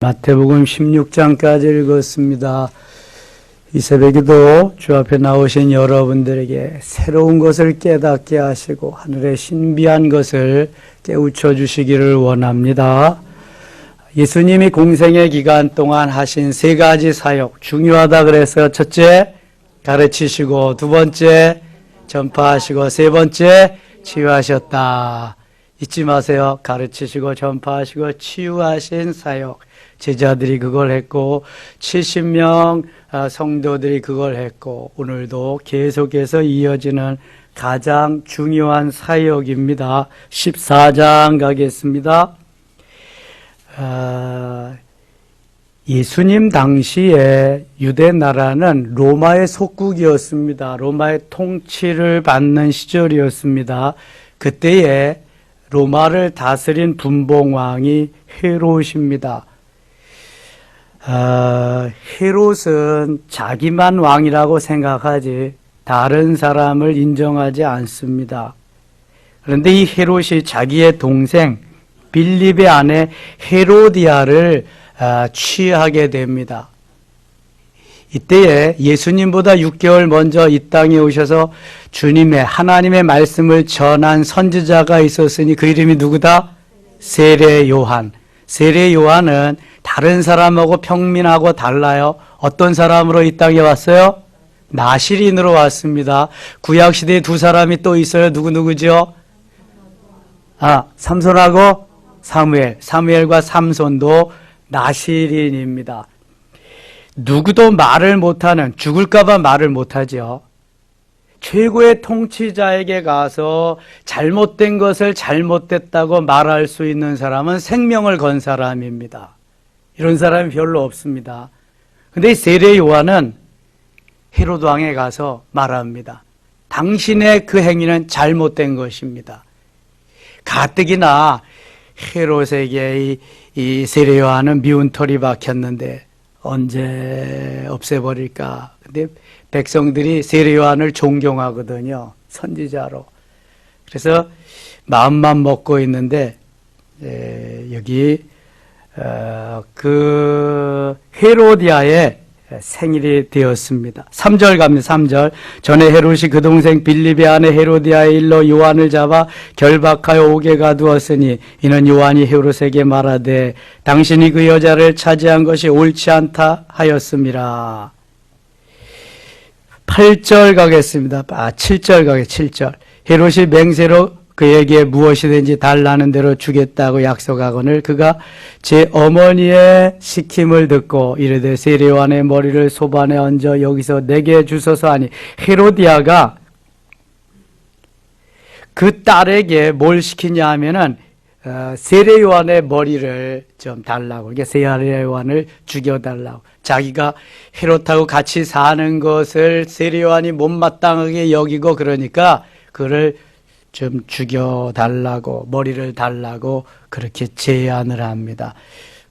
마태복음 16장까지 읽었습니다. 이 새벽에도 주 앞에 나오신 여러분들에게 새로운 것을 깨닫게 하시고 하늘의 신비한 것을 깨우쳐 주시기를 원합니다. 예수님이 공생의 기간 동안 하신 세 가지 사역 중요하다 그래서 첫째 가르치시고, 두 번째 전파하시고, 세 번째 치유하셨다. 잊지 마세요. 가르치시고 전파하시고 치유하신 사역. 제자들이 그걸 했고 70명 성도들이 그걸 했고 오늘도 계속해서 이어지는 가장 중요한 사역입니다. 14장 가겠습니다. 예수님 당시에 유대 나라는 로마의 속국이었습니다. 로마의 통치를 받는 시절이었습니다. 그때에 로마를 다스린 분봉왕이 헤롯입니다. 헤롯은 자기만 왕이라고 생각하지 다른 사람을 인정하지 않습니다. 그런데 이 헤롯이 자기의 동생 빌립의 아내 헤로디아를 취하게 됩니다. 이때에 예수님보다 6개월 먼저 이 땅에 오셔서 주님의 하나님의 말씀을 전한 선지자가 있었으니 그 이름이 누구다? 세례 요한. 세례 요한은 다른 사람하고 평민하고 달라요. 어떤 사람으로 이 땅에 왔어요? 나시린으로 왔습니다. 구약시대에 두 사람이 또 있어요. 누구죠? 삼손하고 사무엘. 사무엘과 삼손도 나시린입니다. 누구도 말을 못하는, 죽을까봐 말을 못하죠. 최고의 통치자에게 가서 잘못된 것을 잘못됐다고 말할 수 있는 사람은 생명을 건 사람입니다. 이런 사람이 별로 없습니다. 근데 세례 요한은 헤롯 왕에 가서 말합니다. 당신의 그 행위는 잘못된 것입니다. 가뜩이나 헤롯에게 이 세례 요한은 미운 털이 박혔는데 언제 없애버릴까? 근데 백성들이 세례 요한을 존경하거든요. 선지자로. 그래서 마음만 먹고 있는데 여기 그 헤로디아의 생일이 되었습니다. 3절 갑니다. 3절. 전에 헤롯이 그 동생 빌립의 아내 헤로디아의 일로 요한을 잡아 결박하여 옥에 가두었으니 이는 요한이 헤롯에게 말하되 당신이 그 여자를 차지한 것이 옳지 않다 하였음이라. 8절 가겠습니다. 7절 가겠습니다. 7절. 헤롯이 맹세로 그에게 무엇이든지 달라는 대로 주겠다고 약속하거늘 그가 제 어머니의 시킴을 듣고 이르되 세례 요한의 머리를 소반에 얹어 여기서 내게 주소서 하니 헤로디아가 그 딸에게 뭘 시키냐 하면은 세례 요한의 머리를 좀 달라고, 그러니까 세례 요한을 죽여달라고. 자기가 헤롯하고 같이 사는 것을 세례 요한이 못마땅하게 여기고 그러니까 그를 좀 죽여달라고, 머리를 달라고 그렇게 제안을 합니다.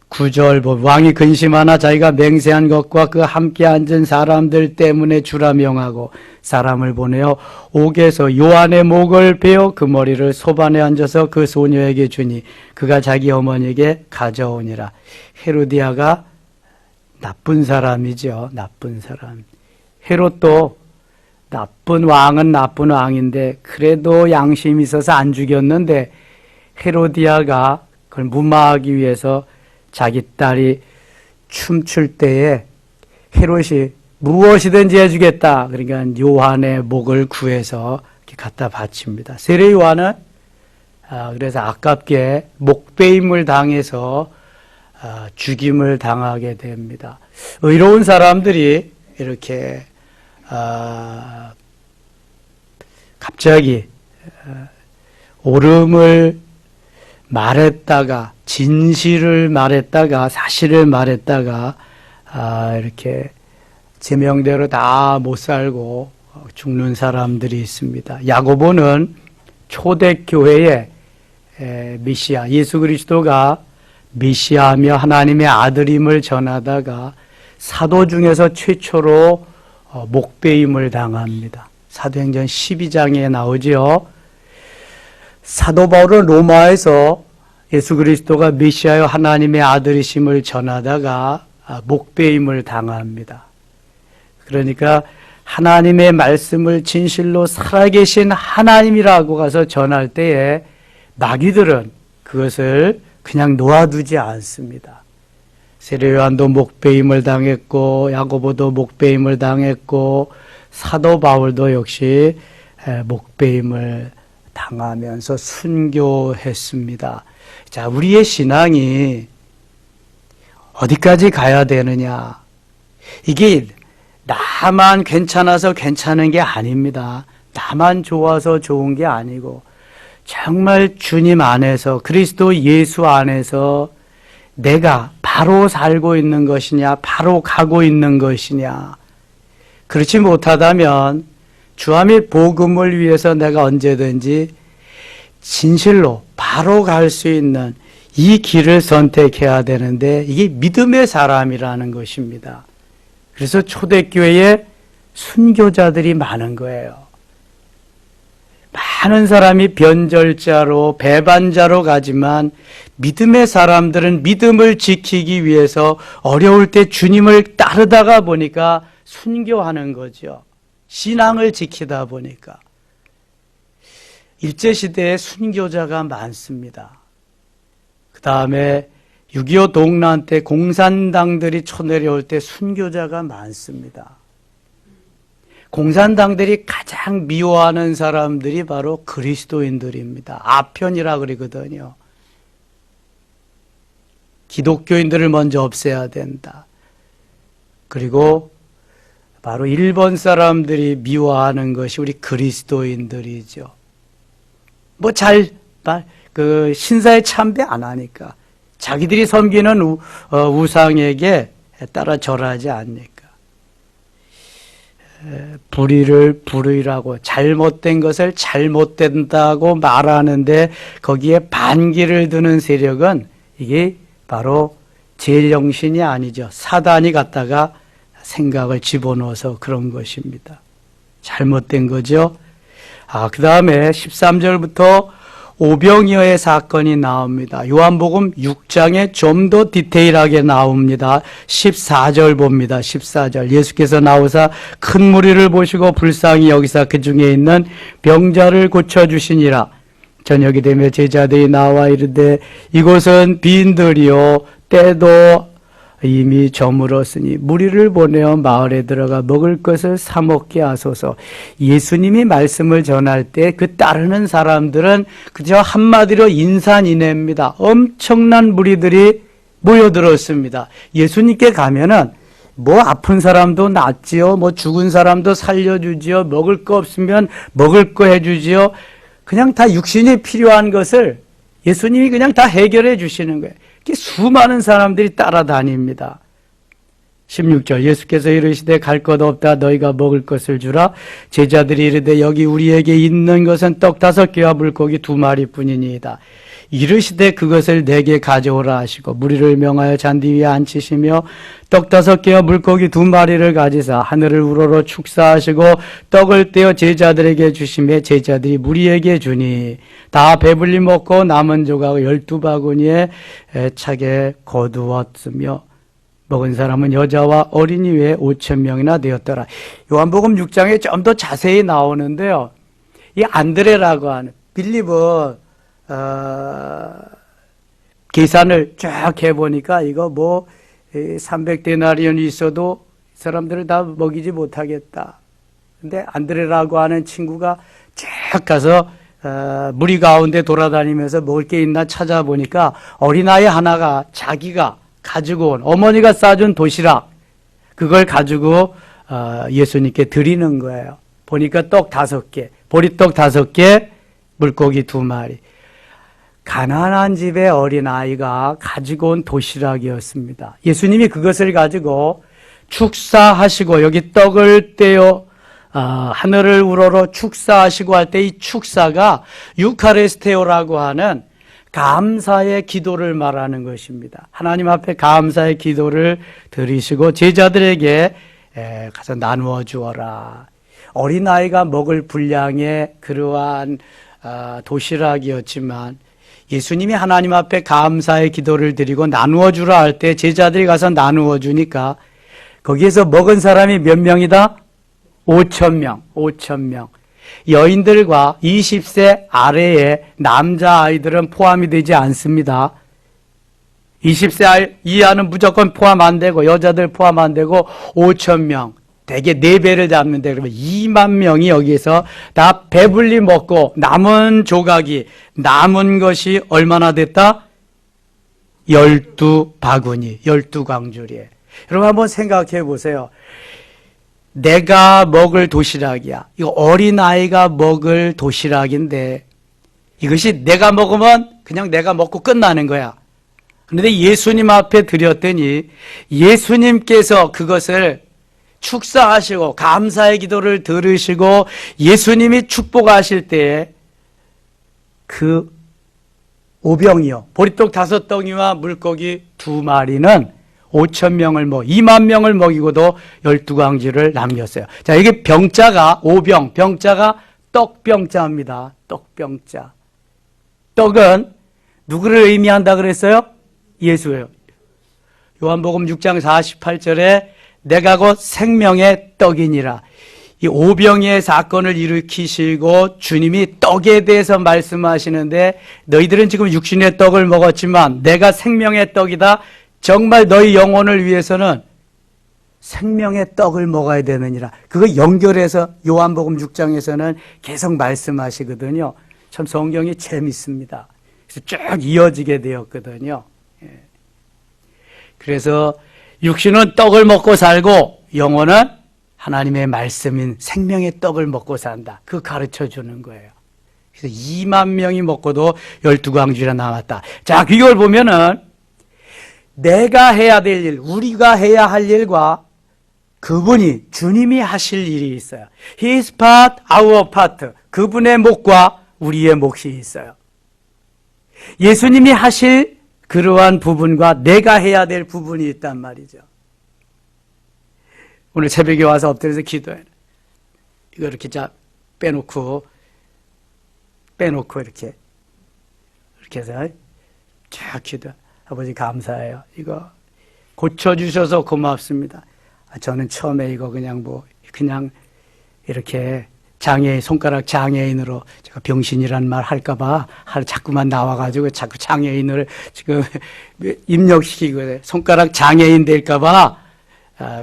9절 왕이 근심하나 자기가 맹세한 것과 그 함께 앉은 사람들 때문에 주라 명하고 사람을 보내어 옥에서 요한의 목을 베어 그 머리를 소반에 얹어서 그 소녀에게 주니 그가 자기 어머니에게 가져오니라. 헤로디아가 나쁜 사람이죠. 나쁜 사람. 헤롯도 나쁜 왕은 나쁜 왕인데 그래도 양심이 있어서 안 죽였는데 헤로디아가 그걸 무마하기 위해서 자기 딸이 춤출 때에 헤롯이 무엇이든지 해주겠다. 그러니까 요한의 목을 구해서 이렇게 갖다 바칩니다. 세례 요한은 그래서 아깝게 목베임을 당해서 죽임을 당하게 됩니다. 의로운 사람들이 이렇게 갑자기 옳음을 말했다가 진실을 말했다가 사실을 말했다가 이렇게 제명대로 다 못 살고 죽는 사람들이 있습니다. 야고보는 초대교회의 메시아 예수 그리스도가 메시아며 하나님의 아들임을 전하다가 사도 중에서 최초로 목베임을 당합니다. 사도행전 12장에 나오지요. 사도 바울은 로마에서 예수 그리스도가 메시아여 하나님의 아들이심을 전하다가 목배임을 당합니다. 그러니까 하나님의 말씀을 진실로 살아계신 하나님이라고 가서 전할 때에 마귀들은 그것을 그냥 놓아두지 않습니다. 세례 요한도 목배임을 당했고 야고보도 목배임을 당했고 사도 바울도 역시 목배임을 당하면서 순교했습니다. 자, 우리의 신앙이 어디까지 가야 되느냐? 이게 나만 괜찮아서 괜찮은 게 아닙니다. 나만 좋아서 좋은 게 아니고 정말 주님 안에서 그리스도 예수 안에서 내가 바로 살고 있는 것이냐, 바로 가고 있는 것이냐. 그렇지 못하다면 주와 및 복음을 위해서 내가 언제든지 진실로 바로 갈 수 있는 이 길을 선택해야 되는데 이게 믿음의 사람이라는 것입니다. 그래서 초대교회에 순교자들이 많은 거예요. 많은 사람이 변절자로 배반자로 가지만 믿음의 사람들은 믿음을 지키기 위해서 어려울 때 주님을 따르다가 보니까 순교하는 거죠. 신앙을 지키다 보니까. 일제시대에 순교자가 많습니다. 그 다음에 6.25 동란 때 공산당들이 쳐내려올 때 순교자가 많습니다. 공산당들이 가장 미워하는 사람들이 바로 그리스도인들입니다. 아편이라 그러거든요. 기독교인들을 먼저 없애야 된다. 그리고 바로 일본 사람들이 미워하는 것이 우리 그리스도인들이죠. 신사에 참배 안 하니까. 자기들이 섬기는 우상에게 따라 절하지 않으니까. 불의를 불의라고 잘못된 것을 잘못된다고 말하는데 거기에 반기를 드는 세력은 이게 바로 제정신이 아니죠. 사단이 갖다가 생각을 집어넣어서 그런 것입니다. 잘못된 거죠. 그 다음에 13절부터 오병이어의 사건이 나옵니다. 요한복음 6장에 좀 더 디테일하게 나옵니다. 14절 봅니다. 14절. 예수께서 나오사 큰 무리를 보시고 불쌍히 여기사 그 중에 있는 병자를 고쳐주시니라. 저녁이 되며 제자들이 나와 이르되 이곳은 빈들이요 때도 이미 저물었으니 무리를 보내어 마을에 들어가 먹을 것을 사 먹게 하소서. 예수님이 말씀을 전할 때 그 따르는 사람들은 그저 한마디로 인산인해입니다. 엄청난 무리들이 모여들었습니다. 예수님께 가면은 아픈 사람도 낫지요, 죽은 사람도 살려주지요, 먹을 거 없으면 먹을 거 해주지요. 그냥 다 육신이 필요한 것을 예수님이 그냥 다 해결해 주시는 거예요. 수많은 사람들이 따라다닙니다. 16절 예수께서 이르시되 갈 것 없다 너희가 먹을 것을 주라. 제자들이 이르되 여기 우리에게 있는 것은 떡 5개와 물고기 2마리뿐이니이다. 이르시되 그것을 내게 가져오라 하시고 무리를 명하여 잔디 위에 앉히시며 떡 5개와 물고기 2마리를 가지사 하늘을 우러러 축사하시고 떡을 떼어 제자들에게 주시매 제자들이 무리에게 주니 다 배불리 먹고 남은 조각을 12바구니에 차게 거두었으며 먹은 사람은 여자와 어린이 외에 5,000명이나 되었더라. 요한복음 6장에 좀 더 자세히 나오는데요. 이 안드레라고 하는 빌립은 계산을 쫙 해보니까 이거 300데나리온이 있어도 사람들을 다 먹이지 못하겠다. 근데 안드레라고 하는 친구가 쫙 가서 무리 가운데 돌아다니면서 먹을 게 있나 찾아보니까 어린아이 하나가 자기가 가지고 온 어머니가 싸준 도시락 그걸 가지고 예수님께 드리는 거예요. 보니까 떡 5개, 보리떡 5개, 물고기 2마리. 가난한 집의 어린아이가 가지고 온 도시락이었습니다. 예수님이 그것을 가지고 축사하시고 여기 떡을 떼어 하늘을 우러러 축사하시고 할 때 이 축사가 유카리스테오라고 하는 감사의 기도를 말하는 것입니다. 하나님 앞에 감사의 기도를 드리시고 제자들에게 가서 나누어 주어라. 어린아이가 먹을 분량의 그러한 도시락이었지만 예수님이 하나님 앞에 감사의 기도를 드리고 나누어 주라 할 때 제자들이 가서 나누어 주니까 거기에서 먹은 사람이 몇 명이다? 5,000명, 5,000명. 여인들과 20세 아래의 남자아이들은 포함이 되지 않습니다. 20세 이하는 무조건 포함 안 되고 여자들 포함 안 되고 5,000명. 대개 4배를 잡는데 그러면 2만 명이 여기에서 다 배불리 먹고 남은 조각이 남은 것이 얼마나 됐다? 12바구니, 12광주리에. 여러분 한번 생각해 보세요. 내가 먹을 도시락이야. 이거 어린아이가 먹을 도시락인데 이것이 내가 먹으면 그냥 내가 먹고 끝나는 거야. 그런데 예수님 앞에 드렸더니 예수님께서 그것을 축사하시고 감사의 기도를 들으시고 예수님이 축복하실 때에 그 오병이요 보리떡 5덩이와 물고기 2마리는 5,000명을 2만 명을 먹이고도 12광주를 남겼어요. 자, 이게 병자가 오병, 병자가 떡병자입니다. 떡병자. 떡은 누구를 의미한다 그랬어요? 예수예요. 요한복음 6장 48절에 내가 곧 생명의 떡이니라. 이 오병이의 사건을 일으키시고 주님이 떡에 대해서 말씀하시는데 너희들은 지금 육신의 떡을 먹었지만 내가 생명의 떡이다. 정말 너희 영혼을 위해서는 생명의 떡을 먹어야 되느니라. 그거 연결해서 요한복음 6장에서는 계속 말씀하시거든요. 참 성경이 재밌습니다. 그래서 쭉 이어지게 되었거든요. 그래서 육신은 떡을 먹고 살고 영혼은 하나님의 말씀인 생명의 떡을 먹고 산다. 그거 가르쳐 주는 거예요. 그래서 2만 명이 먹고도 12광주리가 남았다. 자, 이걸 보면은 내가 해야 될 일, 우리가 해야 할 일과 그분이 주님이 하실 일이 있어요. His part, our part. 그분의 몫과 우리의 몫이 있어요. 예수님이 하실 그러한 부분과 내가 해야 될 부분이 있단 말이죠. 오늘 새벽에 와서 엎드려서 기도해. 이거 이렇게 빼놓고 이렇게 해서 쫙 기도. 아버지 감사해요. 이거 고쳐주셔서 고맙습니다. 저는 처음에 이거 그냥 이렇게 손가락 장애인으로 제가 병신이란 말 할까봐 자꾸만 나와가지고 자꾸 장애인을 지금 입력시키고 손가락 장애인 될까봐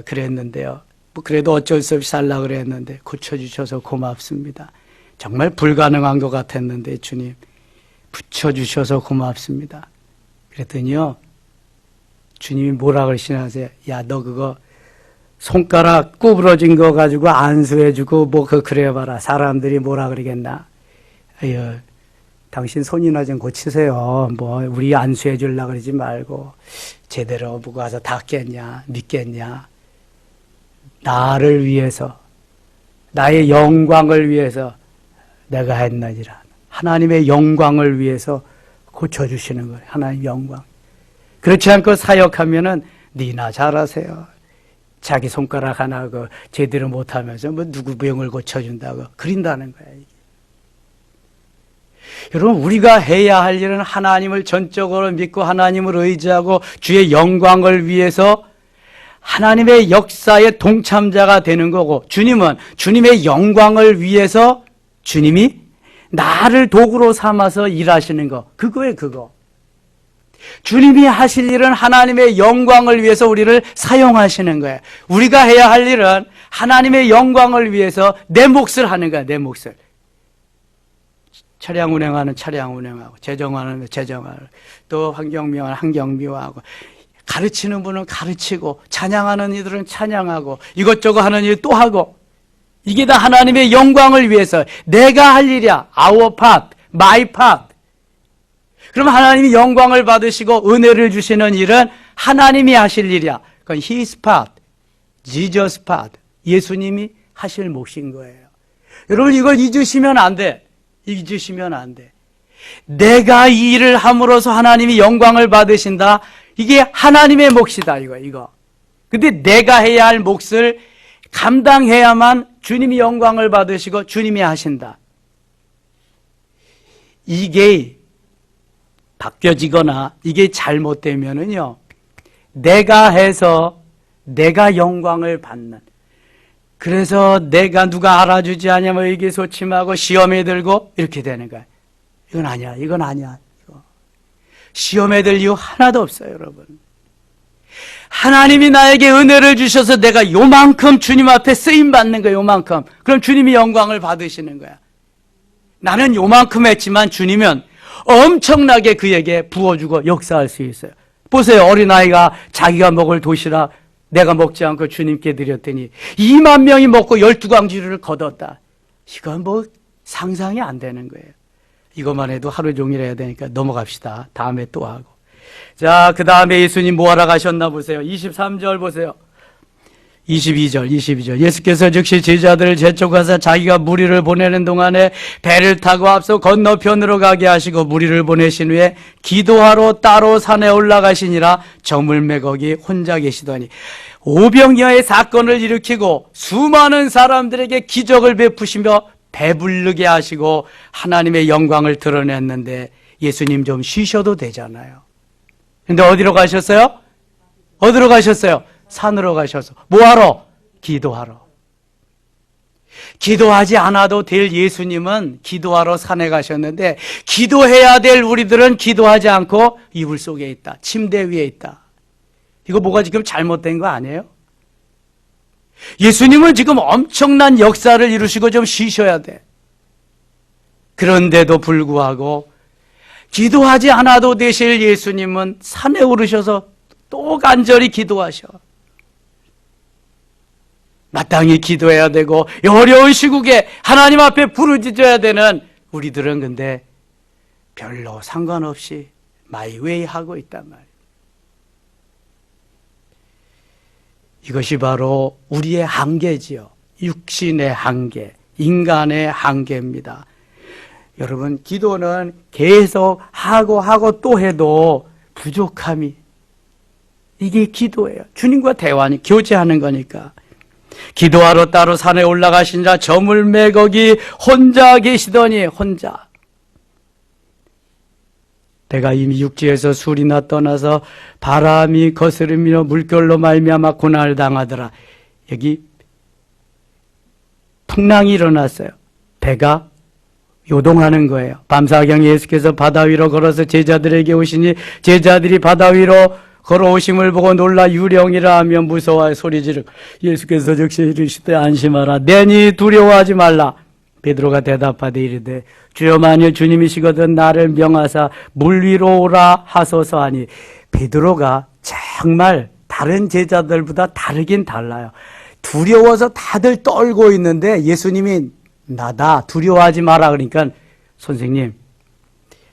그랬는데요. 그래도 어쩔 수 없이 살려고 그랬는데 고쳐주셔서 고맙습니다. 정말 불가능한 것 같았는데 주님 붙여주셔서 고맙습니다. 그랬더니요 주님이 뭐라 그러시나세요? 야, 너 그거 손가락 구부러진 거 가지고 안수해주고 그래봐라. 사람들이 뭐라 그러겠나? 아유, 당신 손이나 좀 고치세요. 우리 안수해 주려고 그러지 말고 제대로 보고 와서 닦겠냐, 믿겠냐? 나를 위해서, 나의 영광을 위해서 내가 했느니라. 하나님의 영광을 위해서 고쳐주시는 거예요. 하나님 영광. 그렇지 않고 사역하면은 니나 잘하세요. 자기 손가락 하나 제대로 못하면서 누구 병을 고쳐준다고 그린다는 거예요. 이게. 여러분 우리가 해야 할 일은 하나님을 전적으로 믿고 하나님을 의지하고 주의 영광을 위해서 하나님의 역사의 동참자가 되는 거고 주님은 주님의 영광을 위해서 주님이 나를 도구로 삼아서 일하시는 거. 그거예요, 그거. 주님이 하실 일은 하나님의 영광을 위해서 우리를 사용하시는 거예요. 우리가 해야 할 일은 하나님의 영광을 위해서 내 몫을 하는 거야, 내 몫을. 차량 운행하는 차량 운행하고, 재정하는 재정하고, 또 환경미화하는 환경미화하고, 가르치는 분은 가르치고, 찬양하는 이들은 찬양하고, 이것저것 하는 일 또 하고, 이게 다 하나님의 영광을 위해서 내가 할 일이야. Our part, my part. 그럼 하나님이 영광을 받으시고 은혜를 주시는 일은 하나님이 하실 일이야. 그건 His part, Jesus part. 예수님이 하실 몫인 거예요. 여러분 이걸 잊으시면 안 돼. 잊으시면 안 돼. 내가 이 일을 함으로써 하나님이 영광을 받으신다. 이게 하나님의 몫이다. 이거. 근데 내가 해야 할 몫을 감당해야만 주님이 영광을 받으시고 주님이 하신다. 이게 바뀌어지거나 이게 잘못되면은요, 내가 해서 내가 영광을 받는, 그래서 내가 누가 알아주지 않으면 의기소침하고 시험에 들고 이렇게 되는 거야. 이건 아니야, 이건 아니야. 시험에 들 이유 하나도 없어요, 여러분. 하나님이 나에게 은혜를 주셔서 내가 요만큼 주님 앞에 쓰임받는 거야, 요만큼. 그럼 주님이 영광을 받으시는 거야. 나는 요만큼 했지만 주님은 엄청나게 그에게 부어주고 역사할 수 있어요. 보세요, 어린아이가 자기가 먹을 도시락 내가 먹지 않고 주님께 드렸더니 2만 명이 먹고 12광주를 거뒀다. 이건 뭐 상상이 안 되는 거예요. 이것만 해도 하루 종일 해야 되니까 넘어갑시다. 다음에 또 하고. 자, 그 다음에 예수님 뭐 하러 가셨나 보세요. 23절 보세요. 22절. 예수께서 즉시 제자들을 재촉하사 자기가 무리를 보내는 동안에 배를 타고 앞서 건너편으로 가게 하시고 무리를 보내신 후에 기도하러 따로 산에 올라가시니라. 저물매 거기 혼자 계시더니 오병이어의 사건을 일으키고 수많은 사람들에게 기적을 베푸시며 배부르게 하시고 하나님의 영광을 드러냈는데 예수님 좀 쉬셔도 되잖아요. 근데 어디로 가셨어요? 어디로 가셨어요? 산으로 가셔서 뭐하러? 기도하러. 기도하지 않아도 될 예수님은 기도하러 산에 가셨는데 기도해야 될 우리들은 기도하지 않고 이불 속에 있다. 침대 위에 있다. 이거 뭐가 지금 잘못된 거 아니에요? 예수님은 지금 엄청난 역사를 이루시고 좀 쉬셔야 돼. 그런데도 불구하고 기도하지 않아도 되실 예수님은 산에 오르셔서 또 간절히 기도하셔. 마땅히 기도해야 되고 어려운 시국에 하나님 앞에 부르짖어야 되는 우리들은 근데 별로 상관없이 마이웨이 하고 있단 말이에요. 이것이 바로 우리의 한계지요. 육신의 한계, 인간의 한계입니다. 여러분, 기도는 계속 하고 또 해도 부족함이, 이게 기도예요. 주님과 대화니 교제하는 거니까. 기도하러 따로 산에 올라가신 자 저물매 거기 혼자 계시더니 혼자. 배가 이미 육지에서 술이나 떠나서 바람이 거스르며 물결로 말미암아 고난을 당하더라. 여기 풍랑이 일어났어요. 배가 요동하는 거예요. 밤사경에 예수께서 바다 위로 걸어서 제자들에게 오시니 제자들이 바다 위로 걸어오심을 보고 놀라 유령이라 하며 무서워하여 소리지르고 예수께서 즉시 이르시되 안심하라 내니 두려워하지 말라. 베드로가 대답하되 이르되 주여 만일 주님이시거든 나를 명하사 물 위로 오라 하소서 하니 베드로가 정말 다른 제자들보다 다르긴 달라요. 두려워서 다들 떨고 있는데 예수님이 나다 두려워하지 마라 그러니까 선생님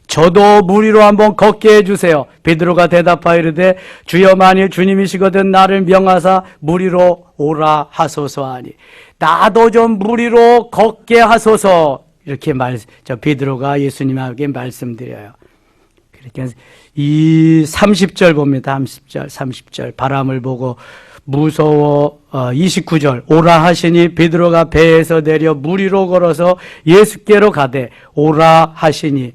저도 물 위로 한번 걷게 해주세요. 베드로가 대답하여 이르되 주여 만일 주님이시거든 나를 명하사 물 위로 오라 하소서 하니 나도 좀 물 위로 걷게 하소서 이렇게 베드로가 예수님에게 말씀드려요. 그러니까 이 30절 봅니다. 30절 바람을 보고 무서워 29절 오라 하시니 베드로가 배에서 내려 물 위로 걸어서 예수께로 가되 오라 하시니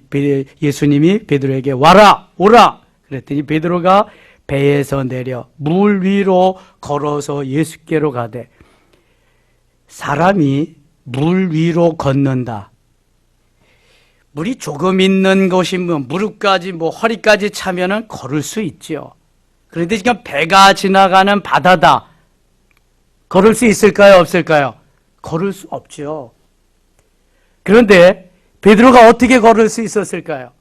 예수님이 베드로에게 와라 오라 그랬더니 베드로가 배에서 내려 물 위로 걸어서 예수께로 가되 사람이 물 위로 걷는다. 물이 조금 있는 곳이 무릎까지 허리까지 차면은 걸을 수 있죠. 그런데 지금 배가 지나가는 바다다. 걸을 수 있을까요? 없을까요? 걸을 수 없죠. 그런데 베드로가 어떻게 걸을 수 있었을까요?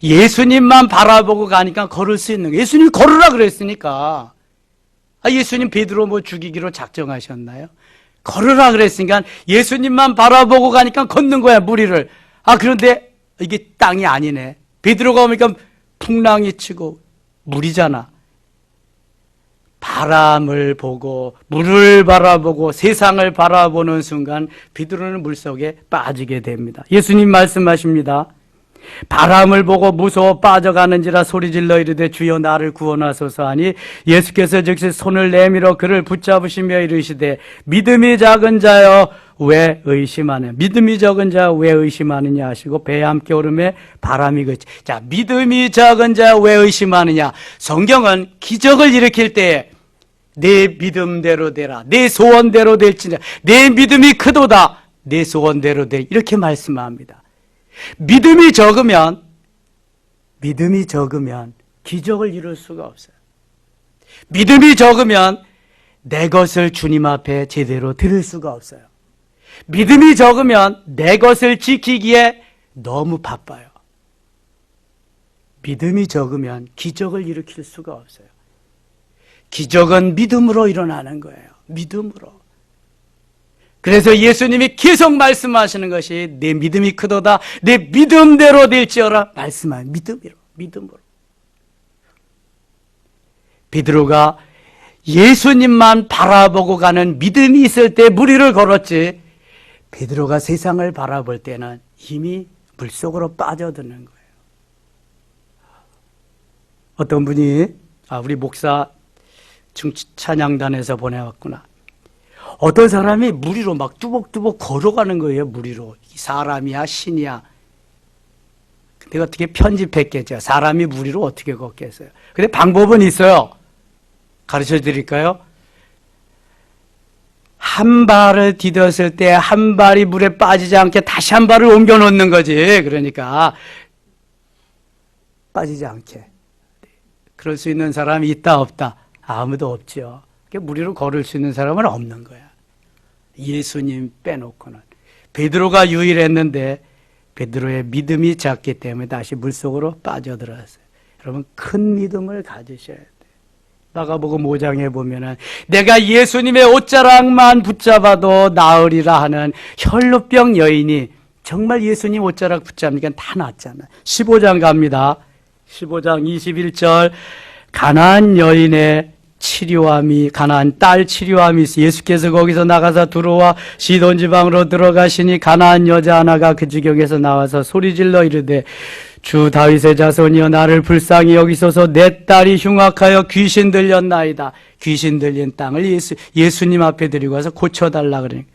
예수님만 바라보고 가니까 걸을 수 있는 거예요. 예수님이 걸으라 그랬으니까. 예수님 베드로 죽이기로 작정하셨나요? 걸으라 그랬으니까 예수님만 바라보고 가니까 걷는 거야, 물 위를. 그런데 이게 땅이 아니네. 베드로가 오니까 풍랑이 치고 물이잖아. 바람을 보고 물을 바라보고 세상을 바라보는 순간 베드로는 물속에 빠지게 됩니다. 예수님 말씀하십니다. 바람을 보고 무서워 빠져가는지라 소리질러 이르되 주여 나를 구원하소서 하니 예수께서 즉시 손을 내밀어 그를 붙잡으시며 이르시되 믿음이 작은 자여 왜 의심하느냐. 믿음이 적은 자 왜 의심하느냐 하시고 배에 함께 오르매 바람이 그치. 자, 믿음이 작은 자 왜 의심하느냐. 성경은 기적을 일으킬 때 내 믿음대로 되라. 내 소원대로 될지냐. 내 믿음이 크도다. 내 소원대로 돼. 이렇게 말씀합니다. 믿음이 적으면 기적을 이룰 수가 없어요. 믿음이 적으면 내 것을 주님 앞에 제대로 드릴 수가 없어요. 믿음이 적으면 내 것을 지키기에 너무 바빠요. 믿음이 적으면 기적을 일으킬 수가 없어요. 기적은 믿음으로 일어나는 거예요. 믿음으로. 그래서 예수님이 계속 말씀하시는 것이 내 믿음이 크도다. 내 믿음대로 될지어라. 말씀하는 믿음으로. 베드로가 예수님만 바라보고 가는 믿음이 있을 때 무리를 걸었지, 베드로가 세상을 바라볼 때는 이미 물속으로 빠져드는 거예요. 어떤 분이 우리 목사 찬양단에서 보내왔구나. 어떤 사람이 무리로 막 뚜벅뚜벅 걸어가는 거예요. 무리로. 사람이야 신이야. 내가 어떻게 편집했겠죠. 사람이 무리로 어떻게 걷겠어요. 근데 방법은 있어요. 가르쳐 드릴까요? 한 발을 디뎠을 때 한 발이 물에 빠지지 않게 다시 한 발을 옮겨 놓는 거지. 그러니까 빠지지 않게. 그럴 수 있는 사람이 있다 없다? 아무도 없죠. 무리로 걸을 수 있는 사람은 없는 거야. 예수님 빼놓고는. 베드로가 유일했는데 베드로의 믿음이 작기 때문에 다시 물속으로 빠져들었어요. 여러분, 큰 믿음을 가지셔야 돼요. 마가복음 5장에 보면은 내가 예수님의 옷자락만 붙잡아도 나으리라 하는 혈루병 여인이 정말 예수님 옷자락 붙잡으니까 다 낫잖아요. 15장 갑니다. 15장 21절 가나안 여인의 치료함이, 가나안 딸 치료함이 있어. 예수께서 거기서 나가서 들어와 시돈 지방으로 들어가시니 가나안 여자 하나가 그 지경에서 나와서 소리질러 이르되 주 다윗의 자손이여 나를 불쌍히 여기소서 내 딸이 흉악하여 귀신 들렸나이다. 귀신 들린 땅을 예수님 앞에 드리고 와서 고쳐달라 그러니까.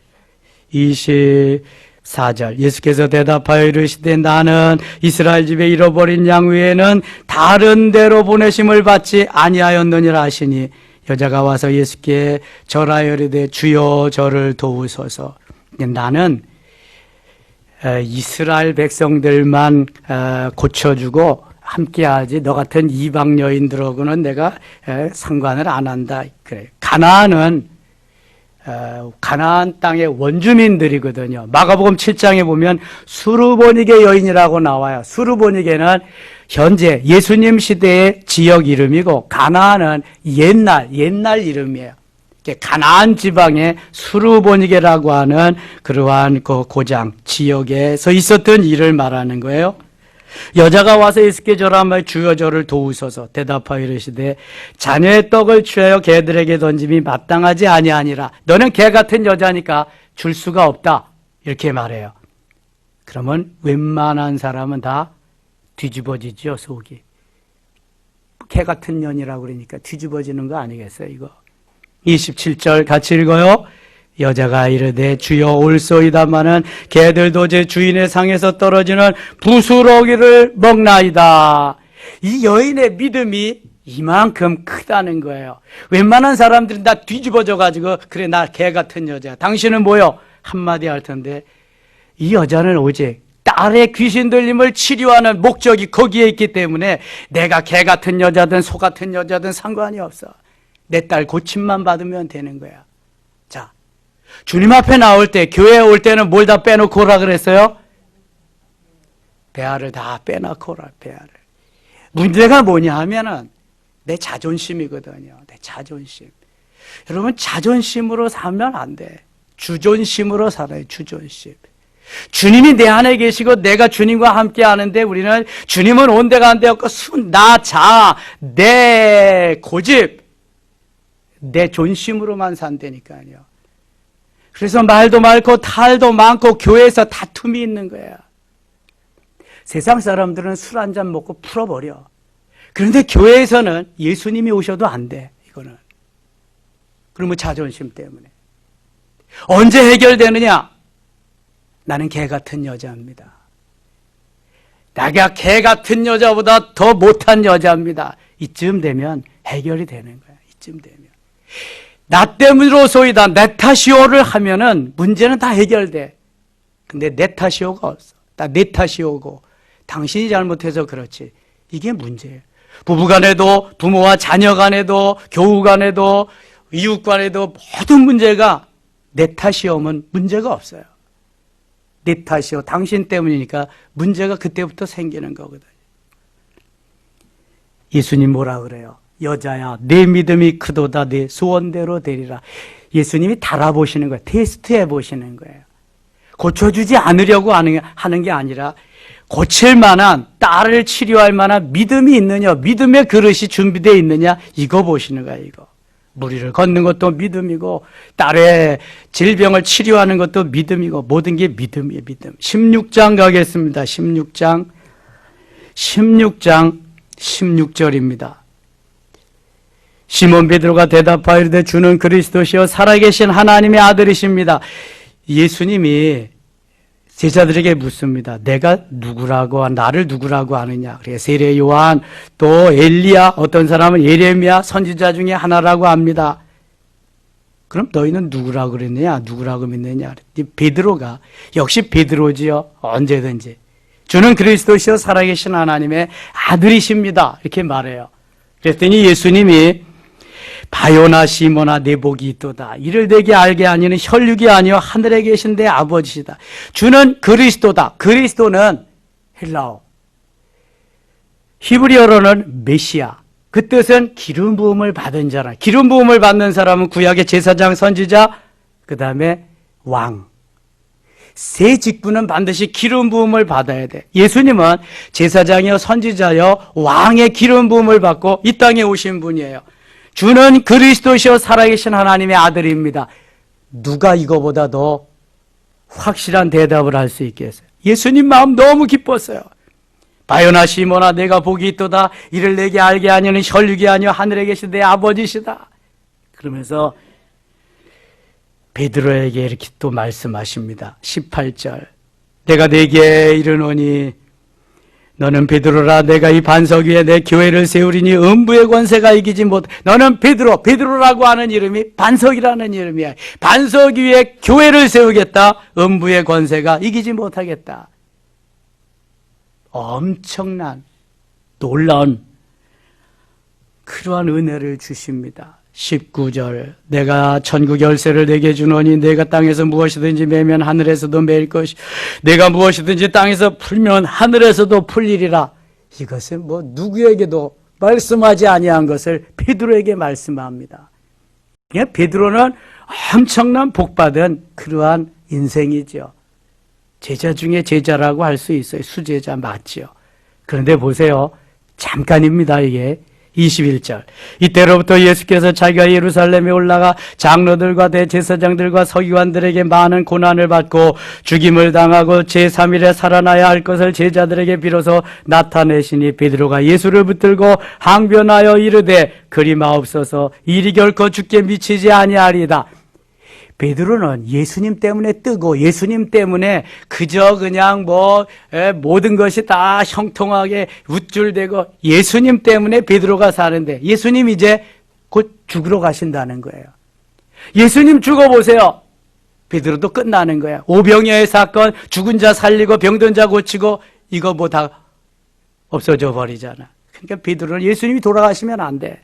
24절 예수께서 대답하여 이르시되 나는 이스라엘 집에 잃어버린 양 외에는 다른 데로 보내심을 받지 아니하였느니라 하시니 여자가 와서 예수께 절하여 이르되 주여 저를 도우소서. 나는 이스라엘 백성들만 고쳐주고 함께하지 너 같은 이방 여인들하고는 내가 상관을 안 한다. 그래. 가나안은 가나안 땅의 원주민들이거든요. 마가복음 7장에 보면 수르보니게 여인이라고 나와요. 수르보니게는 현재 예수님 시대의 지역 이름이고 가나안은 옛날 이름이에요. 가나안 지방의 수르보니게라고 하는 그러한 그 고장 지역에서 있었던 일을 말하는 거예요. 여자가 와서 예수께 절하며 주여 저를 도우소서. 대답하여 이르시되 자녀의 떡을 취하여 개들에게 던짐이 마땅하지 아니하니라. 너는 개 같은 여자니까 줄 수가 없다. 이렇게 말해요. 그러면 웬만한 사람은 다 뒤집어지죠, 속이. 개 같은 년이라고 그러니까 뒤집어지는 거 아니겠어요, 이거? 27절 같이 읽어요. 여자가 이르되 주여 올소이다마는 개들도 제 주인의 상에서 떨어지는 부스러기를 먹나이다. 이 여인의 믿음이 이만큼 크다는 거예요. 웬만한 사람들은 다 뒤집어져 가지고 그래 나 개 같은 여자. 당신은 뭐요? 한마디 할 텐데 이 여자는 오직 딸의 귀신 들림을 치료하는 목적이 거기에 있기 때문에 내가 개 같은 여자든 소 같은 여자든 상관이 없어. 내 딸 고침만 받으면 되는 거야. 자, 주님 앞에 나올 때, 교회에 올 때는 뭘 다 빼놓고 오라 그랬어요? 배아를 다 빼놓고 오라, 배아를. 문제가 뭐냐 하면은 내 자존심이거든요. 내 자존심. 여러분, 자존심으로 살면 안 돼. 주존심으로 살아요, 주존심. 주님이 내 안에 계시고 내가 주님과 함께 하는데 우리는 주님은 온데간데 없고 나 자, 내 고집, 내 존심으로만 산다니까요. 그래서 말도 많고 탈도 많고 교회에서 다툼이 있는 거야. 세상 사람들은 술 한 잔 먹고 풀어버려. 그런데 교회에서는 예수님이 오셔도 안 돼, 이거는. 그러면 자존심 때문에. 언제 해결되느냐? 나는 개 같은 여자입니다. 내가 개 같은 여자보다 더 못한 여자입니다. 이쯤 되면 해결이 되는 거야. 이쯤 되면. 나 때문으로소이다. 내 탓이오를 하면은 문제는 다 해결돼. 근데 내 탓이오가 없어. 다 내 탓이오고 당신이 잘못해서 그렇지. 이게 문제예요. 부부간에도 부모와 자녀간에도 교우간에도 이웃간에도 모든 문제가 내 탓이오면 문제가 없어요. 내 탓이오. 당신 때문이니까 문제가 그때부터 생기는 거거든요. 예수님 뭐라 그래요? 여자야, 내 믿음이 크도다. 내 소원대로 되리라. 예수님이 달아보시는 거예요. 테스트해 보시는 거예요. 고쳐주지 않으려고 하는 게 아니라 고칠 만한, 딸을 치료할 만한 믿음이 있느냐, 믿음의 그릇이 준비되어 있느냐, 이거 보시는 거예요. 이거. 무리를 걷는 것도 믿음이고 딸의 질병을 치료하는 것도 믿음이고 모든 게 믿음이에요. 믿음. 16장 가겠습니다. 16장 16절입니다. 시몬 베드로가 대답하여 이르되 주는 그리스도시요 살아계신 하나님의 아들이십니다. 예수님이 제자들에게 묻습니다. 내가 누구라고, 나를 누구라고 아느냐. 그래, 세례 요한, 또 엘리야, 어떤 사람은 예레미야, 선지자 중에 하나라고 합니다. 그럼 너희는 누구라고 그랬느냐? 누구라고 믿느냐? 베드로가, 역시 베드로지요. 언제든지. 주는 그리스도시요 살아계신 하나님의 아들이십니다. 이렇게 말해요. 그랬더니 예수님이 바요나 시모나 내 복이 있도다. 이를 내게 알게 하니는 혈육이 아니요 하늘에 계신 내 아버지시다. 주는 그리스도다. 그리스도는 헬라어, 히브리어로는 메시아. 그 뜻은 기름 부음을 받은 자라. 기름 부음을 받는 사람은 구약의 제사장, 선지자, 그 다음에 왕. 세 직분은 반드시 기름 부음을 받아야 돼. 예수님은 제사장이요 선지자요 왕의 기름 부음을 받고 이 땅에 오신 분이에요. 주는 그리스도시요 살아계신 하나님의 아들입니다. 누가 이거보다 더 확실한 대답을 할 수 있겠어요? 예수님 마음 너무 기뻤어요. 바요나 시모나 내가 복이 있도다. 이를 내게 알게 하니는 혈육이 아니요 하늘에 계신 내 아버지시다. 그러면서 베드로에게 이렇게 또 말씀하십니다. 18절 내가 네게 이르노니 너는 베드로라. 내가 이 반석 위에 내 교회를 세우리니 음부의 권세가 이기지 못. 너는 베드로, 베드로라고 하는 이름이 반석이라는 이름이야. 반석 위에 교회를 세우겠다. 음부의 권세가 이기지 못하겠다. 엄청난 놀라운 그러한 은혜를 주십니다. 19절 내가 천국 열쇠를 내게 주노니 내가 땅에서 무엇이든지 매면 하늘에서도 매일 것이 내가 무엇이든지 땅에서 풀면 하늘에서도 풀리리라. 이것은 뭐 누구에게도 말씀하지 아니한 것을 베드로에게 말씀합니다. 베드로는 엄청난 복받은 그러한 인생이죠. 제자 중에 제자라고 할 수 있어요. 수제자 맞지요. 그런데 보세요. 잠깐입니다. 이게 21절 이때로부터 예수께서 자기가 예루살렘에 올라가 장로들과 대제사장들과 서기관들에게 많은 고난을 받고 죽임을 당하고 제3일에 살아나야 할 것을 제자들에게 비로소 나타내시니 베드로가 예수를 붙들고 항변하여 이르되 그리 마옵소서 일이 결코 죽게 미치지 아니하리이다. 베드로는 예수님 때문에 뜨고 예수님 때문에 그저 그냥 모든 것이 다 형통하게 우쭐대고 예수님 때문에 베드로가 사는데 예수님 이제 곧 죽으러 가신다는 거예요. 예수님 죽어보세요. 베드로도 끝나는 거예요. 오병이어의 사건, 죽은 자 살리고 병든 자 고치고 이거 뭐 다 없어져 버리잖아. 그러니까 베드로는 예수님이 돌아가시면 안 돼.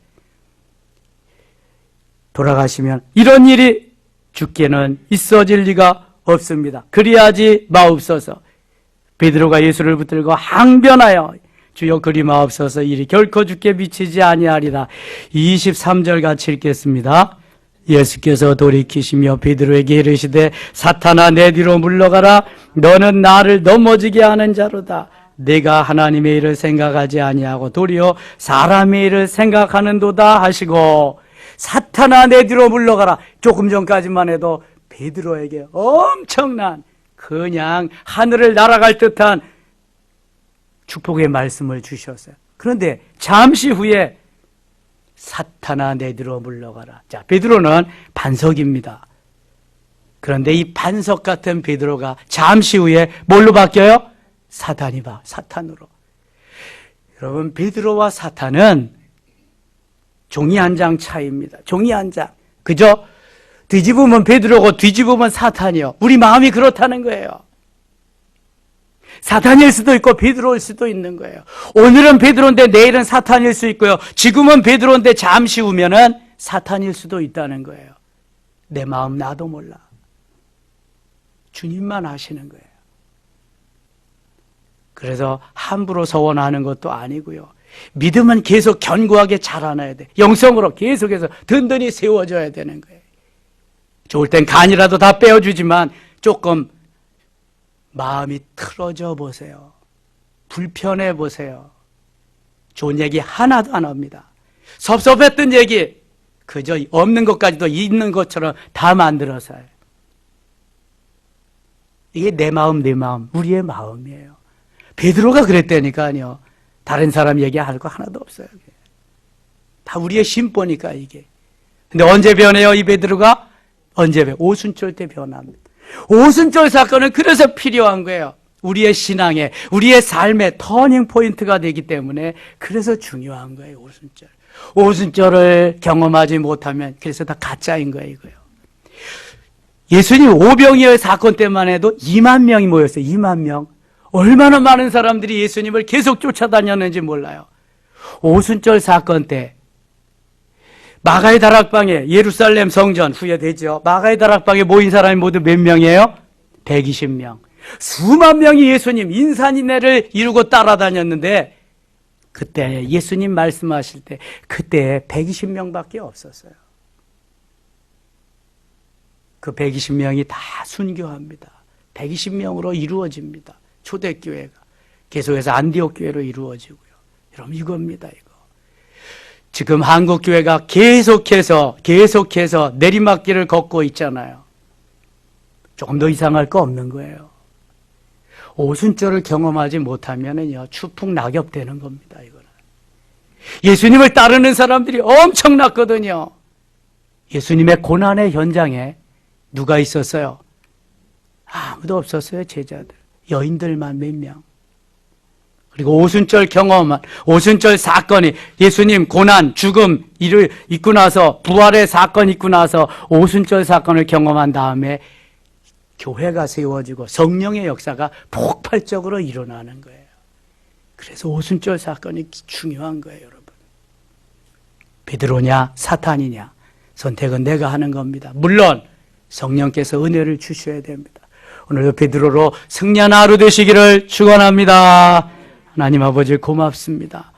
돌아가시면 이런 일이 죽게는 있어질 리가 없습니다. 그리하지 마옵소서. 베드로가 예수를 붙들고 항변하여 주여 그리 마옵소서 일이 결코 죽게 미치지 아니하리라. 23절 같이 읽겠습니다. 예수께서 돌이키시며 베드로에게 이르시되 사탄아 내 뒤로 물러가라. 너는 나를 넘어지게 하는 자로다. 내가 하나님의 일을 생각하지 아니하고 도리어 사람의 일을 생각하는도다 하시고 사탄아 내 뒤로 물러가라. 조금 전까지만 해도 베드로에게 엄청난 그냥 하늘을 날아갈 듯한 축복의 말씀을 주셨어요. 그런데 잠시 후에 사탄아 내들어 물러가라. 자, 베드로는 반석입니다. 그런데 이 반석 같은 베드로가 잠시 후에 뭘로 바뀌어요? 사탄으로. 여러분, 베드로와 사탄은 종이 한 장 차이입니다. 종이 한 장. 그죠? 뒤집으면 베드로고 뒤집으면 사탄이요. 우리 마음이 그렇다는 거예요. 사탄일 수도 있고 베드로일 수도 있는 거예요. 오늘은 베드로인데 내일은 사탄일 수 있고요. 지금은 베드로인데 잠시 후면은 사탄일 수도 있다는 거예요. 내 마음 나도 몰라. 주님만 아시는 거예요. 그래서 함부로 서원하는 것도 아니고요. 믿음은 계속 견고하게 자라나야 돼. 영성으로 계속해서 든든히 세워져야 되는 거예요. 좋을 땐 간이라도 다 빼어주지만 조금 마음이 틀어져 보세요. 불편해 보세요. 좋은 얘기 하나도 안 합니다. 섭섭했던 얘기 그저 없는 것까지도 있는 것처럼 다 만들어서요. 이게 내 마음, 우리의 마음이에요. 베드로가 그랬다니까요. 다른 사람 얘기할 거 하나도 없어요. 다 우리의 심보니까 이게. 근데 언제 변해요, 이 베드로가? 언제 변해요? 오순절 때 변합니다. 오순절 사건은 그래서 필요한 거예요. 우리의 신앙에, 우리의 삶의 터닝 포인트가 되기 때문에 그래서 중요한 거예요, 오순절. 오순절을 경험하지 못하면 그래서 다 가짜인 거예요, 이거요. 예수님 오병이어 사건 때만 해도 2만 명이 모였어요. 2만 명. 얼마나 많은 사람들이 예수님을 계속 쫓아다녔는지 몰라요. 오순절 사건 때 마가의 다락방에 예루살렘 성전 후에 되죠. 마가의 다락방에 모인 사람이 모두 몇 명이에요? 120명. 수만 명이 예수님 인산인해를 이루고 따라다녔는데 그때 예수님 말씀하실 때 그때 120명밖에 없었어요. 그 120명이 다 순교합니다. 120명으로 이루어집니다. 초대교회가 계속해서 안디옥 교회로 이루어지고요. 여러분 이겁니다. 이거. 지금 한국교회가 계속해서 내리막길을 걷고 있잖아요. 조금 더 이상할 거 없는 거예요. 오순절을 경험하지 못하면은요, 추풍 낙엽되는 겁니다, 이거는. 예수님을 따르는 사람들이 엄청났거든요. 예수님의 고난의 현장에 누가 있었어요? 아무도 없었어요, 제자들. 여인들만 몇 명. 그리고 오순절 경험한, 오순절 사건이 예수님 고난, 죽음, 이를 있고 나서, 부활의 사건이 있고 나서 오순절 사건을 경험한 다음에 교회가 세워지고 성령의 역사가 폭발적으로 일어나는 거예요. 그래서 오순절 사건이 중요한 거예요, 여러분. 베드로냐, 사탄이냐, 선택은 내가 하는 겁니다. 물론 성령께서 은혜를 주셔야 됩니다. 오늘도 베드로로 승리한 하루 되시기를 축원합니다. 하나님 아버지 고맙습니다.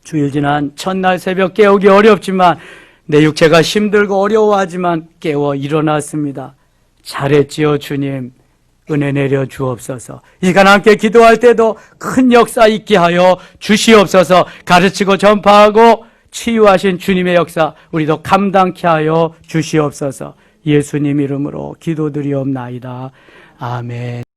주일 지난 첫날 새벽 깨우기 어렵지만 내 육체가 힘들고 어려워하지만 깨워 일어났습니다. 잘했지요, 주님. 은혜 내려 주옵소서. 이 시간 함께 기도할 때도 큰 역사 있게 하여 주시옵소서. 가르치고 전파하고 치유하신 주님의 역사 우리도 감당케 하여 주시옵소서. 예수님 이름으로 기도드리옵나이다. 아멘.